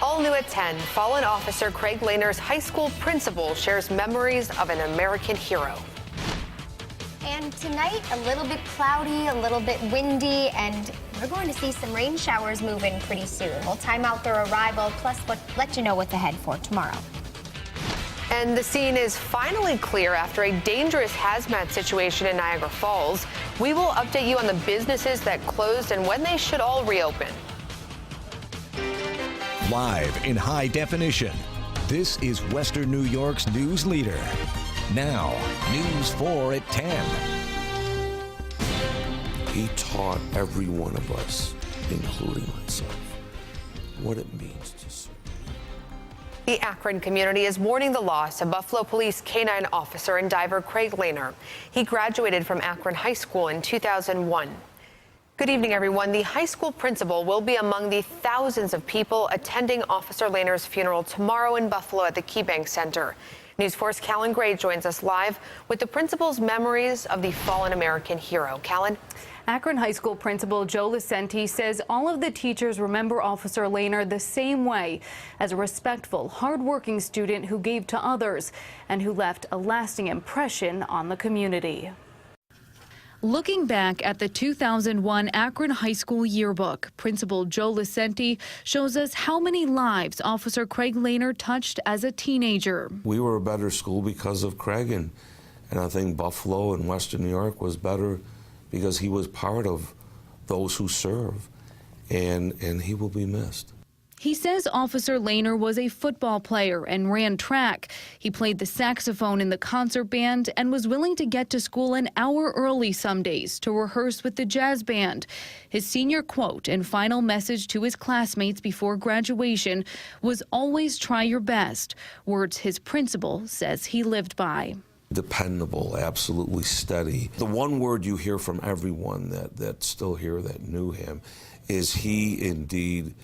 All new at 10, fallen Officer Craig Lehner's high school principal shares memories of an American hero. And tonight, a little bit cloudy, a little bit windy, and we're going to see some rain showers move in pretty soon. We'll time out their arrival, plus let you know what's ahead for tomorrow. And the scene is finally clear after a dangerous hazmat situation in Niagara Falls. We will update you on the businesses that closed and when they should all reopen. Live in high definition, this is Western New York's news leader. Now, News 4 at 10. He taught every one of us, including myself, what it means to serve. The Akron community is mourning the loss of Buffalo Police K-9 officer and diver Craig Lehner. He graduated from Akron High School in 2001. Good evening, everyone. The high school principal will be among the thousands of people attending Officer Lehner's funeral tomorrow in Buffalo at the KeyBank Center. News 4's Callan Gray joins us live with the principal's memories of the fallen American hero. Callan? Akron High School Principal Joe Licenti says all of the teachers remember Officer Lehner the same way, as a respectful, hardworking student who gave to others and who left a lasting impression on the community. Looking back at the 2001 Akron High School yearbook, Principal Joe Licenti shows us how many lives Officer Craig Lehner touched as a teenager. We were a better school because of Craig, and I think Buffalo and Western New York was better because he was part of those who serve, and he will be missed. He says Officer Lehner was a football player and ran track. He played the saxophone in the concert band and was willing to get to school an hour early some days to rehearse with the jazz band. His senior quote and final message to his classmates before graduation was always try your best, words his principal says he lived by. Dependable, absolutely steady. The one word you hear from everyone that's still here that knew him is he indeed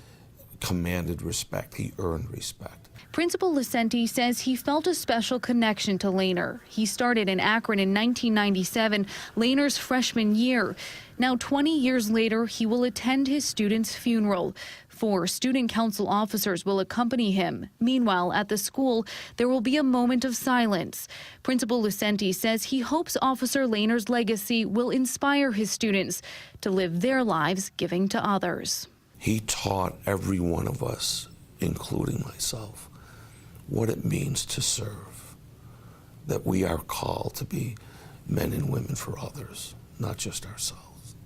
commanded respect. He earned respect. Principal Licenti says he felt a special connection to Lehner. He started in Akron in 1997, Lehner's freshman year. Now, 20 years later, he will attend his student's funeral. 4 student council officers will accompany him. Meanwhile, at the school, there will be a moment of silence. Principal Licenti says he hopes Officer Lehner's legacy will inspire his students to live their lives giving to others. He taught every one of us, including myself, what it means to serve, that we are called to be men and women for others, not just ourselves.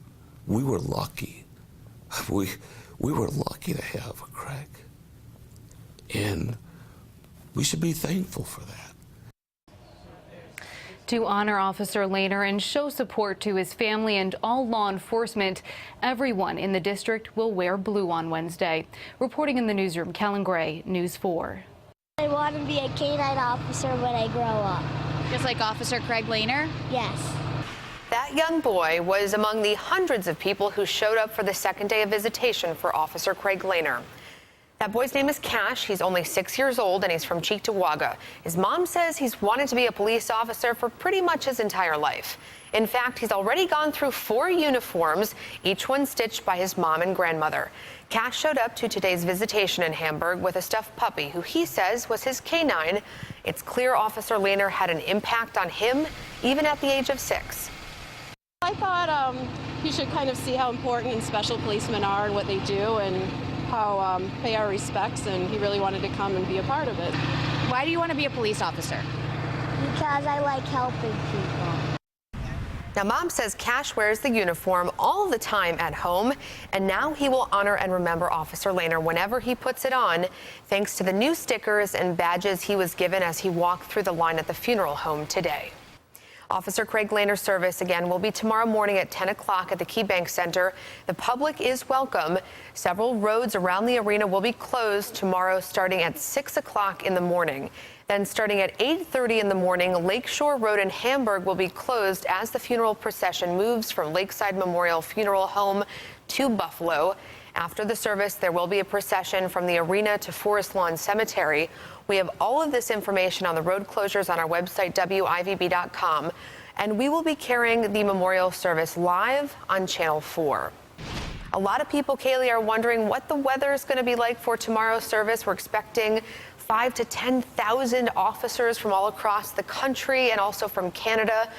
We were lucky. We were lucky to have a Craig, and we should be thankful for that. To honor Officer Lehner and show support to his family and all law enforcement, everyone in the district will wear blue on Wednesday. Reporting in the newsroom, Callan Gray, News 4. I want to be a K-9 officer when I grow up. Just like Officer Craig Lehner? Yes. That young boy was among the hundreds of people who showed up for the second day of visitation for Officer Craig Lehner. That boy's name is Cash. He's only 6 years old and he's from Cheektowaga. His mom says he's wanted to be a police officer for pretty much his entire life. In fact, he's already gone through 4 uniforms, each one stitched by his mom and grandmother. Cash showed up to today's visitation in Hamburg with a stuffed puppy who he says was his K-9. It's clear Officer Lehner had an impact on him even at the age of 6. I thought he should kind of see how important and special policemen are and what they do and how pay our respects, and he really wanted to come and be a part of it. Why do you want to be a police officer? Because I like helping people. Now, Mom says Cash wears the uniform all the time at home, and now he will honor and remember Officer Lehner whenever he puts it on, thanks to the new stickers and badges he was given as he walked through the line at the funeral home today. Officer Craig Lehner's service again will be tomorrow morning at 10 o'clock at the KeyBank Center. The public is welcome. Several roads around the arena will be closed tomorrow starting at 6 o'clock in the morning. Then starting at 8:30 in the morning, Lakeshore Road in Hamburg will be closed as the funeral procession moves from Lakeside Memorial Funeral Home to Buffalo. After the service, there will be a procession from the arena to Forest Lawn Cemetery. We have all of this information on the road closures on our website, WIVB.com, and we will be carrying the memorial service live on Channel 4. A lot of people, Kaylee, are wondering what the weather is going to be like for tomorrow's service. We're expecting 5,000 to 10,000 officers from all across the country and also from Canada.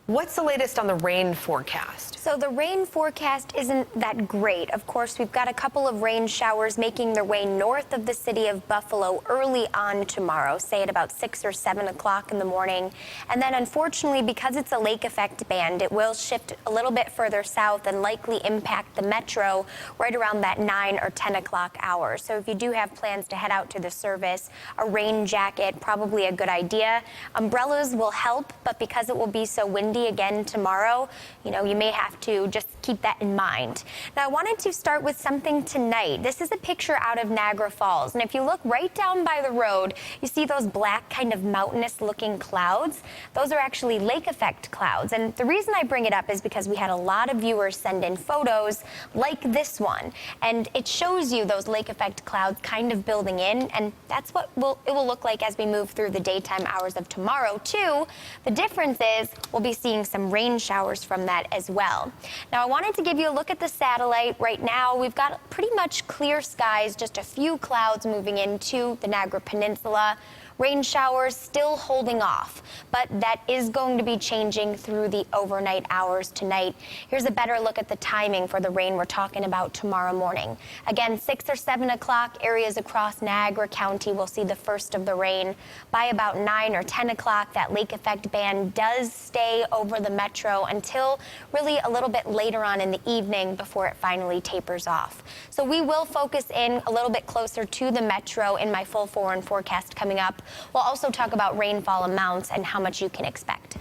What's the latest on the rain forecast? So the rain forecast isn't that great. Of course, we've got a couple of rain showers making their way north of the city of Buffalo early on tomorrow, say at about 6 or 7 o'clock in the morning. And then unfortunately, because it's a lake effect band, it will shift a little bit further south and likely impact the metro right around that 9 or 10 o'clock hour. So if you do have plans to head out to the service, a rain jacket, probably a good idea. Umbrellas will help, but because it will be so windy again tomorrow, you may have to just keep that in mind. Now, I wanted to start with something tonight. This is a picture out of Niagara Falls, and if you look right down by the road, you see those black kind of mountainous looking clouds. Those are actually lake effect clouds, and the reason I bring it up is because we had a lot of viewers send in photos like this one, and it shows you those lake effect clouds kind of building in, and that's what it will look like as we move through the daytime hours of tomorrow too. The difference is we'll be seeing some rain showers from that as well. Now, I wanted to give you a look at the satellite. Right now, we've got pretty much clear skies, just a few clouds moving into the Niagara Peninsula. Rain showers still holding off, but that is going to be changing through the overnight hours tonight. Here's a better look at the timing for the rain we're talking about tomorrow morning. Again, 6 or 7 o'clock, areas across Niagara County will see the first of the rain. By about 9 or 10 o'clock, that lake effect band does stay over the metro until really a little bit later on in the evening before it finally tapers off. So we will focus in a little bit closer to the metro in my full 4 and forecast coming up. We'll also talk about rainfall amounts and how much you can expect.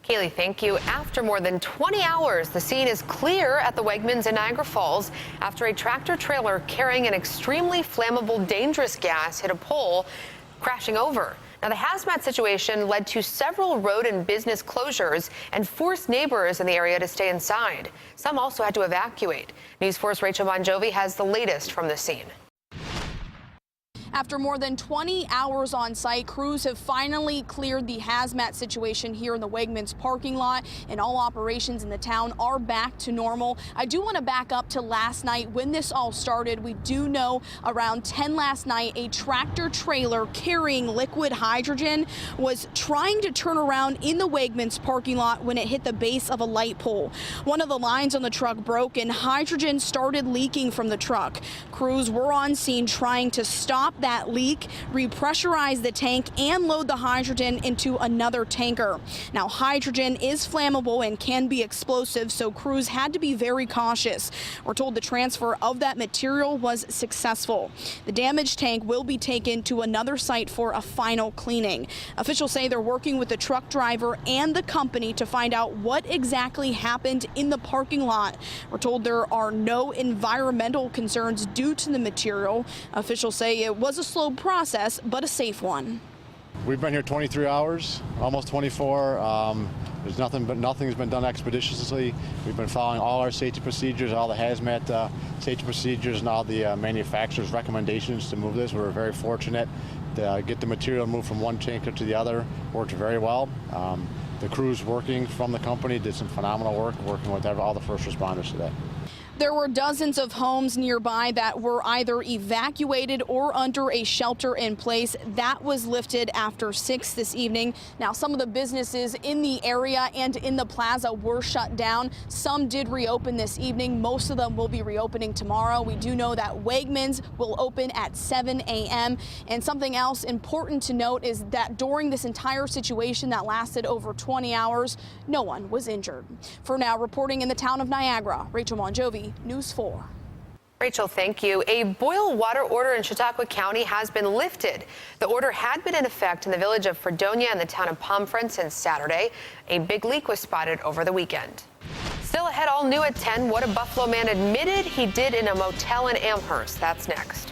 Kaylee, thank you. After more than 20 hours, the scene is clear at the Wegmans in Niagara Falls after a tractor trailer carrying an extremely flammable, dangerous gas hit a pole, crashing over. Now, the hazmat situation led to several road and business closures and forced neighbors in the area to stay inside. Some also had to evacuate. News 4's Rachel Bonjovi has the latest from the scene. After more than 20 hours on site, crews have finally cleared the hazmat situation here in the Wegmans parking lot, and all operations in the town are back to normal. I do want to back up to last night when this all started. We do know around 10 last night, a tractor trailer carrying liquid hydrogen was trying to turn around in the Wegmans parking lot when it hit the base of a light pole. One of the lines on the truck broke and hydrogen started leaking from the truck. Crews were on scene trying to stop that leak, repressurize the tank, and load the hydrogen into another tanker. Now, hydrogen is flammable and can be explosive, so crews had to be very cautious. We're told the transfer of that material was successful. The damaged tank will be taken to another site for a final cleaning. Officials say they're working with the truck driver and the company to find out what exactly happened in the parking lot. We're told there are no environmental concerns due to the material. Officials say it was a slow process, but a safe one. We've been here 23 hours, almost 24. Nothing's been done expeditiously. We've been following all our safety procedures, all the hazmat safety procedures, and all the manufacturer's recommendations to move this. We were very fortunate to get the material moved from one tanker to the other. Worked very well. The crews working from the company did some phenomenal work, working with all the first responders today. There were dozens of homes nearby that were either evacuated or under a shelter in place. That was lifted after 6 this evening. Now, some of the businesses in the area and in the plaza were shut down. Some did reopen this evening. Most of them will be reopening tomorrow. We do know that Wegmans will open at 7 a.m. And something else important to note is that during this entire situation that lasted over 20 hours, no one was injured. For now, reporting in the town of Niagara, Rachel Bonjovi, News 4. Rachel, thank you. A boil water order in Chautauqua County has been lifted. The order had been in effect in the village of Fredonia and the town of Pomfret since Saturday. A big leak was spotted over the weekend. Still ahead, all new at 10, what a Buffalo man admitted he did in a motel in Amherst. That's next.